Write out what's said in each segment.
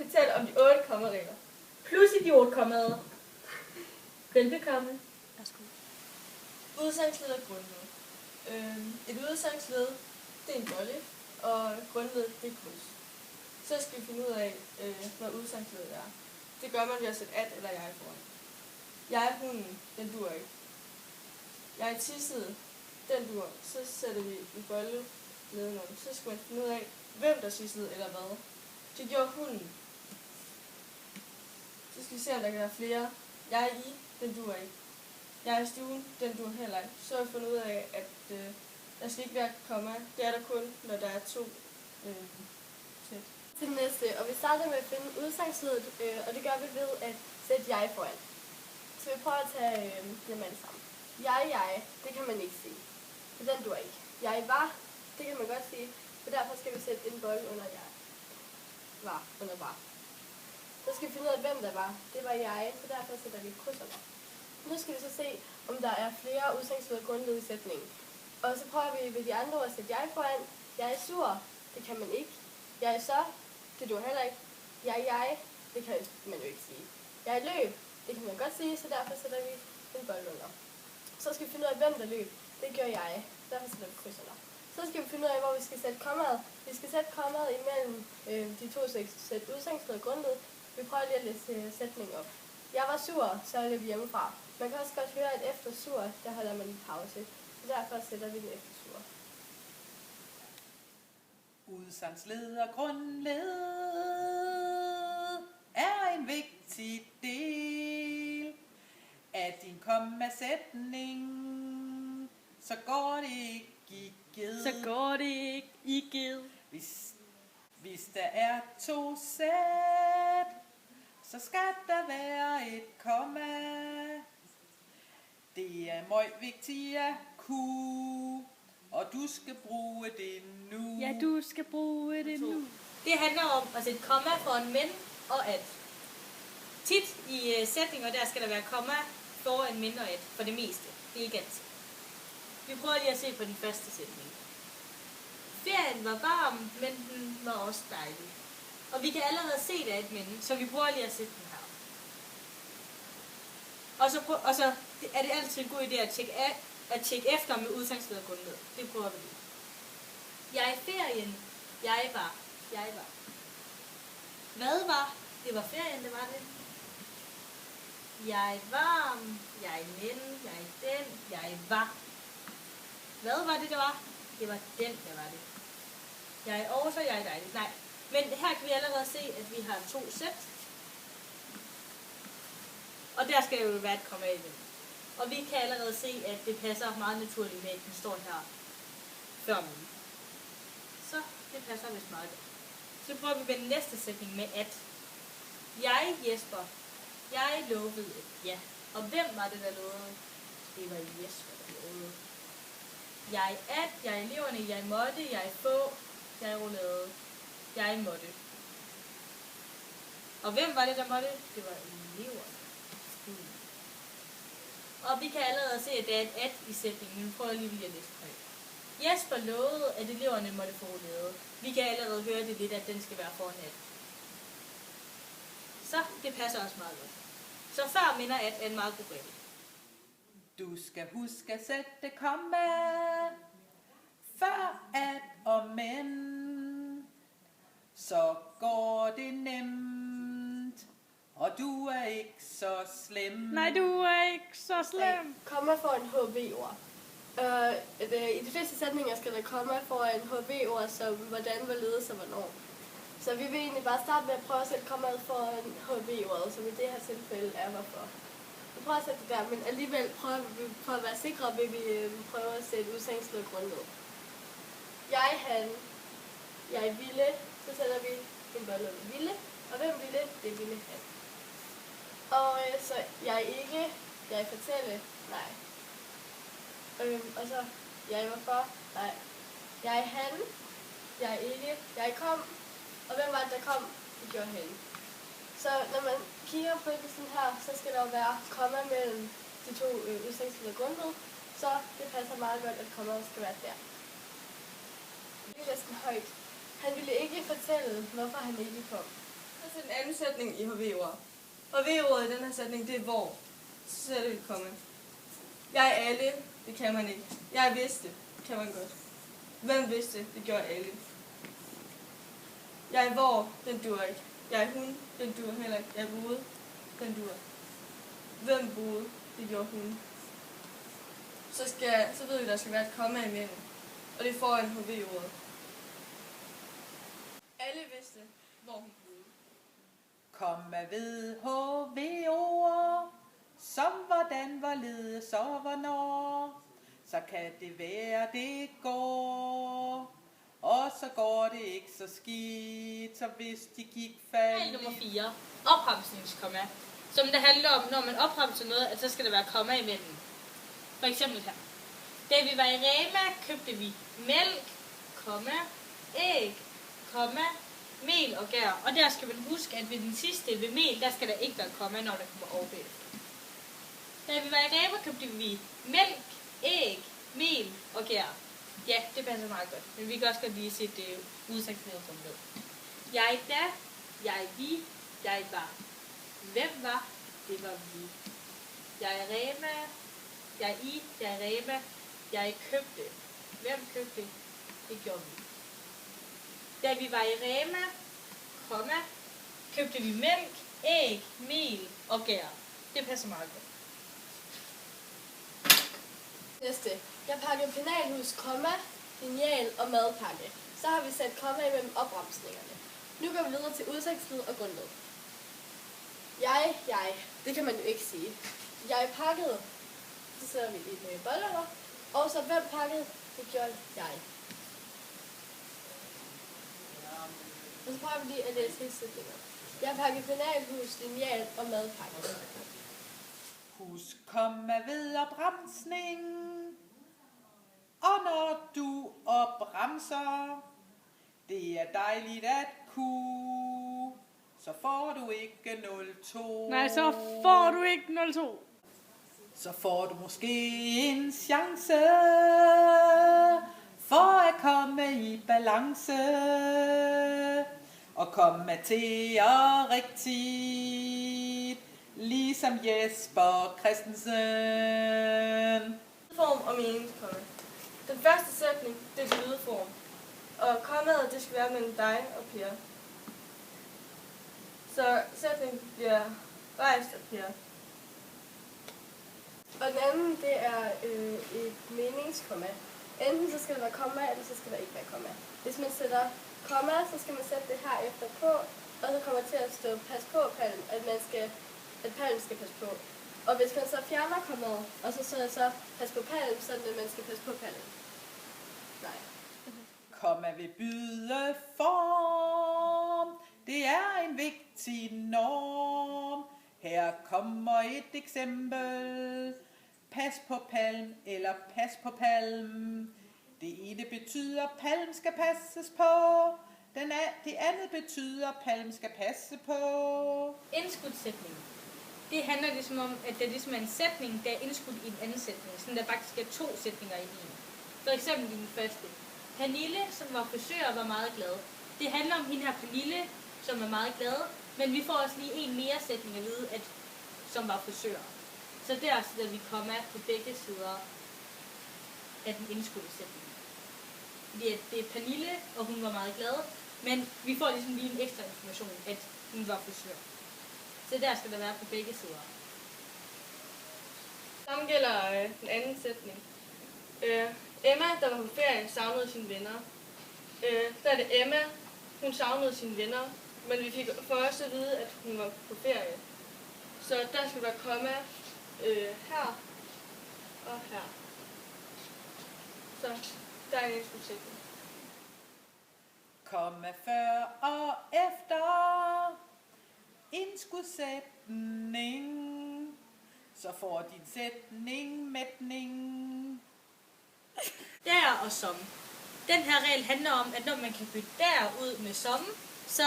fortælle om de 8 kommaregler. Plus idiotkommaet. Velbekomme. Udsagsled og grundled. Et udsagsled, det er en bolle, og grundled, det er kryds. Så skal vi finde ud af, hvad udsangsledet er. Det gør man ved at sætte at eller jeg foran. Jeg er hunden, den dur ikke. Jeg er tisset, den dur. Så sætter vi en bolle nedenunder. Så skal man finde ud af, hvem der tissede eller hvad. Det gjorde hunden. Så skal vi se, om der kan være flere. Jeg er i, den dur ikke. Jeg er i stuen, den dur heller ikke. Så har vi fundet ud af, at der skal ikke være komma. Det er der kun, når der er 2 sæt. Til næste, og vi starter med at finde udsangsledet, og det gør vi ved at sætte jeg foran. Så vi prøver at tage dem alle sammen. Jeg, det kan man ikke sige, for den dur ikke. Jeg var, det kan man godt sige, for derfor skal vi sætte en bold under jeg. Var. Så skal vi finde ud af, hvem der var. Det var jeg, så derfor sætter vi kryds under. Nu skal vi så se, om der er flere udsagsled og grundled i sætningen. Og så prøver vi ved de andre ord at sætte jeg foran. Jeg er sur, det kan man ikke. Jeg er så, det dur heller ikke. Jeg, det kan man jo ikke sige. Jeg er løb, det kan man godt sige, så derfor sætter vi en bold under. Så skal vi finde ud af, hvem der løb. Det gør jeg, derfor sætter vi kryds under. Så skal vi finde ud af, hvor vi skal sætte kommaet. Vi skal sætte kommaet imellem de 2 sæt udsagsled og grundled. Vi prøver lige at læse sætningen op. Jeg var sur, så løb hjemmefra. Man kan også godt høre, at efter sur, der holder man en pause. Så derfor sætter vi den efter sur. Udsagsled og grundled er en vigtig del af din kommasætning. Så går det ikke i ged. Hvis der er 2 sæt, så skal der være et komma. Det er meget vigtigt at kunne, og du skal bruge det nu. Ja, du skal bruge det nu. Det handler om at sætte komma foran men og at. Tit i sætninger, der skal der være komma foran men og at, for det meste. Det er ikke altid. Vi prøver lige at se på den første sætning. Ferien var varm, men den var også dejlig. Og vi kan allerede se, det er et men, så vi prøver lige at sætte den her. Og så er det altid en god idé at tjekke efter med udsagsled og grundled. Det prøver vi lige. Jeg er i ferien. Jeg var. Hvad var? Det var ferien, det var det. Jeg er varm. Jeg er men. Jeg er den. Jeg var. Hvad var det, der var? Det var den, der var det. Jeg er også, jeg er dejlig. Nej. Men her kan vi allerede se, at vi har 2 sæt. Og der skal jo være et komma i den. Og vi kan allerede se, at det passer meget naturligt med, at den står her før men. Så det passer vist meget godt. Så prøver vi med den næste sætning med at. Jeg, Jesper. Jeg lovede et ja. Og hvem var det, der lovede? Det var Jesper, der lovede. Jeg at, jeg eleverne, jeg måtte, jeg få, jeg rullede, jeg måtte. Og hvem var det, der måtte? Det var eleverne. Og vi kan allerede se, at der er et at i sætningen, men vi prøver lige at læse højt. Jesper lovede, at eleverne måtte få rullede. Vi kan allerede høre det lidt, at den skal være foran at. Så det passer også meget godt. Så før minder at er en meget god regel. Du skal huske at sætte komma før at og men. Så går det nemt, og du er ikke så slem. Nej, du er ikke så slem. Komma foran HV-ord. I de fleste sætninger skal der komma foran HV-ord, som hvordan, hvorledes og hvornår. Så vi vil egentlig bare starte med at prøve at sætte kommaet foran HV-ordet, som i det her tilfælde er hvorfor. Vi prøver at sætte det der, men alligevel prøver vi at være sikre, vil vi prøve at sætte udsagsled og grundled. Jeg ville, så sætter vi en bolle under ville, og hvem ville, det ville han. Og så jeg ikke, jeg fortælle, nej. Og så jeg var for, nej. Jeg han, jeg ikke, jeg kom, og hvem var det, der kom? Det gjorde han. Så når man kigger på det sådan her, så skal der jo være komma mellem de 2 udsagsled og grundled, så det passer meget godt, at kommaet skal være der. Det er næsten højt. Han ville ikke fortælle, hvorfor han ikke kom. til den anden sætning i HV-ordet. HV-ordet i den her sætning, det er hvor. Så sætter vi et komma. Jeg er alle, det kan man ikke. Jeg vidste, det kan man godt. Hvem vidste, det gjorde alle. Jeg er hvor, den dur ikke. Jeg er hun, den dur heller ikke. Jeg er boede, den dur. Hvem boede, det gjorde hun. Så ved vi, der skal være et komma imellem. Og det er foran HV-ordet. Alle vidste, hvor hun boede. Komma ved HV-ord, som hvordan, hvorledes og hvornår. Så kan det være, det går. Og så går det ikke så skidt, så hvis de gik Regel faldt. nummer 4. Opremsningskomma. Som det handler om, når man opremser noget, at så skal der være komma imellem. For eksempel her. Da vi var i Rema, købte vi mælk, komma, æg, komma, mel og gær. Og der skal man huske, at ved den sidste, ved mel, der skal der ikke være komma, når der kommer over bagefter. Da vi var i Rema, købte vi mælk, æg, mel og gær. Ja, det passer meget godt. Men vi kan også godt lige se det udsagnsknæde som med. Jeg da, jeg vi, jeg var. Hvem var? Det var vi. Jeg er Rema, jeg i, jeg er Rema, jeg købte. Hvem købte? Det gjorde vi. Da vi var i Rema, komma, købte vi mælk, æg, mel og gær. Det passer meget godt. Næste. Jeg pakkede penalhus, komma, lineal og madpakke. Så har vi sat komma imellem opremsningerne. Nu går vi videre til udsigtslyd og grundled. Jeg. Det kan man jo ikke sige. Jeg pakkede. Så sætter vi et boldører. Og så hvem pakkede? Det gjorde jeg. Og så prøver vi lige at læse hele sætninger. Jeg pakkede penalhus, lineal og madpakke. Husk komma ved opbremsning. Og når du opbremser, det er dejligt at kunne, så får du ikke 02. Nej, så får du ikke 02. Så får du måske en chance for at komme i balance og komme til at rigtigt, ligesom Jesper Christensen. Form og meningskomma. Den første sætning, det er til lydform. Og kommaet, det skal være mellem dig og Per. Så sætningen bliver rejst af Per. Og den anden, det er et meningskomma. Enten så skal der være komma, eller så skal der ikke være komma. Hvis man sætter komma, så skal man sætte det her efter på, og så kommer til at stå pas på palm, at palm skal passe på. Og hvis man så fjerner kommaet, og så pas på palm, så er det, at man skal passe på palm. Nej. Komma ved byde form, det er en vigtig norm. Her kommer et eksempel. Pas på palm eller pas på palm. Det ene betyder, palm skal passes på. Det andet betyder, palm skal passe på. Indskudssætning. Det handler ligesom om, at det ligesom er en sætning, der er indskudt i en anden sætning. Så der faktisk er 2 sætninger i en. For eksempel i den første. Pernille, som var frisør, var meget glad. Det handler om hende her Pernille, som er meget glad. Men vi får også lige en mere sætning at vide, som var frisør. Så der sætter vi komma på begge sider af den indskudte sætning. Fordi at det er Pernille, og hun var meget glad. Men vi får ligesom lige en ekstra information, at hun var frisør. Så der skal der være på begge sider. Samme gælder den anden sætning. Emma, der var på ferie, savnede sine venner. Der er det Emma, hun savnede sine venner, men vi fik for også at vide, at hun var på ferie. Så der skal være komma her og her. Så der er en indskudsætning. Komma før og efter indskudsætning, så får din sætning mætning. Der og som. Den her regel handler om, at når man kan bytte der ud med som, så,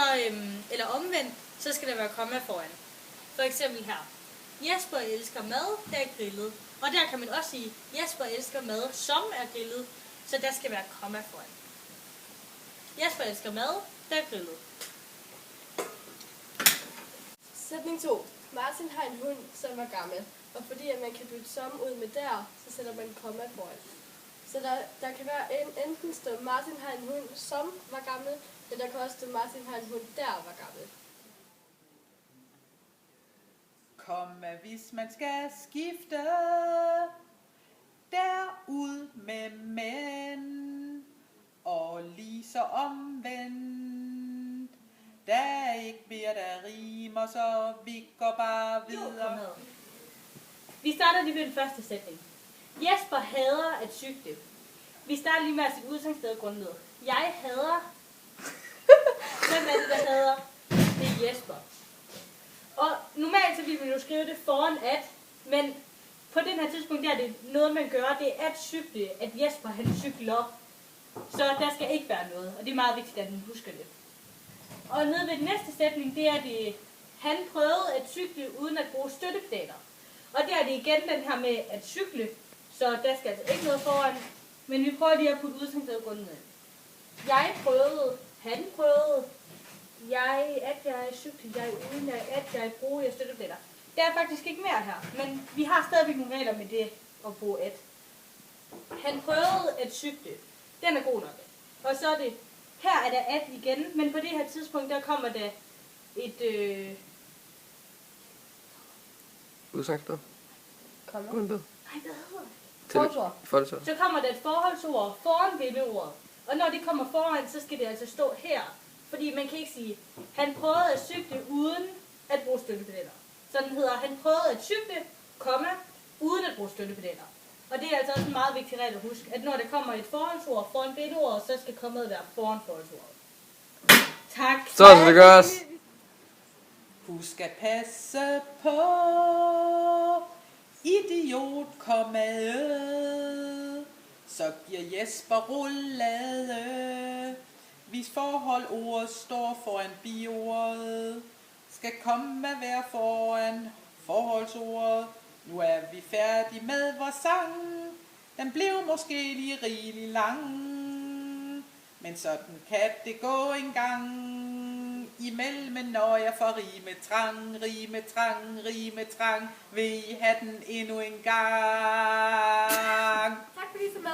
eller omvendt, så skal der være komma foran. For eksempel her. Jesper elsker mad, der er grillet. Og der kan man også sige, Jesper elsker mad, som er grillet. Så der skal være komma foran. Jesper elsker mad, der er grillet. Sætning 2. Martin har en hund, som var gammel. Og fordi at man kan bytte som ud med der, så sætter man komma foran. Så der kan være enten stå, Martin har en hund, som var gammel, eller der kan også stå, Martin har en hund, der var gammel. Komma, hvis man skal skifte derud med mænd, og lige så omvendt. Der er ikke mere, der rimer, så vi går bare videre. Vi starter lige med den første sætning. Jesper hader at cykle. Vi starter lige med at sætte udsagnsstedet grundled. Jeg hader. Hvem er det, der hader? Det er Jesper. Og normalt så vil vi jo skrive det foran at, men på den her tidspunkt der er det noget, man gør. Det er at cykle, at Jesper han cykler. Så der skal ikke være noget, og det er meget vigtigt, at man husker det. Og nede ved den næste sætning, det er det, han prøvede at cykle uden at bruge støttepedaler. Og der er det igen den her med at cykle, så der skal altså ikke noget foran. Men vi prøver lige at putte udsagnsstedet grundet ned. Jeg prøvede, han prøvede, jeg cyklede, uden at jeg bruger støttepedaler. Der er faktisk ikke mere her, men vi har stadigvæk nogle regler med det at bruge at. Han prøvede at cykle. Den er god nok. Og så er det, her er der at igen, men på det her tidspunkt, der kommer der et Udsangsted. Komma. Uden bid. nej, hvad hedder det? Forholdsord. Så kommer der et forholdsord foran bindeordet. Og når det kommer foran, så skal det altså stå her. Fordi man kan ikke sige, han prøvede at cykle uden at bruge støttepedaler. Så den hedder, han prøvede at cykle, komma, uden at bruge støttepedaler. Og det er altså også en meget vigtig regel at huske, at når der kommer et forholdsord foran bindeordet, så skal kommet være foran forholdsordet. Tak. Så det gøres. Husk at passe på idiotkommaet, så giver Jesper rullade. Hvis forholdordet står foran biordet, skal komme at være foran forholdsordet. Nu er vi færdige med vores sang. Den blev måske lige rigelig lang, men sådan kan det gå en gang imellem, når jeg får rime trang. Vil I have den endnu en gang? Tak fordi I så med.